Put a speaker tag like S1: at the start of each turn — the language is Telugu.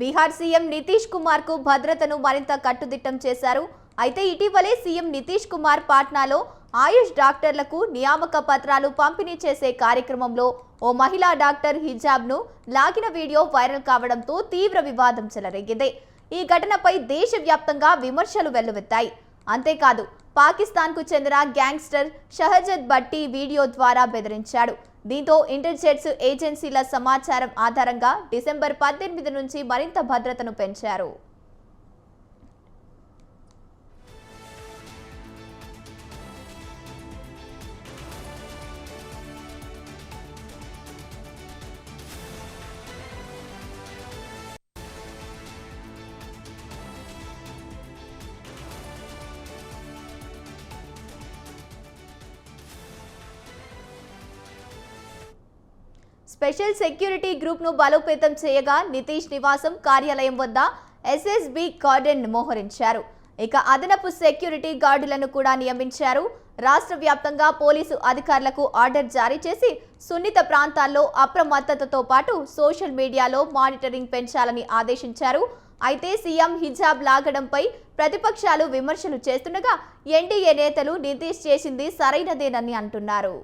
S1: బీహార్ సీఎం నితీష్ కుమార్ కు భద్రతను మరింత కట్టుదిట్టం చేశారు. అయితే ఇటీవలే సీఎం నితీష్ కుమార్ పాట్నాలో ఆయుష్ డాక్టర్లకు నియామక పత్రాలు పంపిణీ చేసే కార్యక్రమంలో ఓ మహిళా డాక్టర్ హిజాబ్ను లాగిన వీడియో వైరల్ కావడంతో తీవ్ర వివాదం చెలరేగింది. ఈ ఘటనపై దేశవ్యాప్తంగా విమర్శలు వెల్లువెత్తాయి. అంతేకాదు పాకిస్తాన్కు చెందిన గ్యాంగ్స్టర్ షహజద్ భట్టి వీడియో ద్వారా బెదిరించాడు. దీంతో ఇంటెలిజెన్స్ ఏజెన్సీల సమాచారం ఆధారంగా డిసెంబర్ 18 నుంచి మరింత భద్రతను పెంచారు. స్పెషల్ సెక్యూరిటీ గ్రూప్ ను బలోపేతం చేయగా నితీష్ నివాసం కార్యాలయం వద్ద ఎస్ఎస్బి గార్డెన్ మోహరించారు. ఇక అదనపు సెక్యూరిటీ గార్డులను కూడా నియమించారు. రాష్ట్ర వ్యాప్తంగా పోలీసు అధికారులకు ఆర్డర్ జారీ చేసి సున్నిత ప్రాంతాల్లో అప్రమత్తతతో పాటు సోషల్ మీడియాలో మానిటరింగ్ పెంచాలని ఆదేశించారు. అయితే సీఎం హిజాబ్ లాగడంపై ప్రతిపక్షాలు విమర్శలు చేస్తుండగా ఎన్డీఏ నేతలు నితీష్ చేసింది సరైనదేనని అంటున్నారు.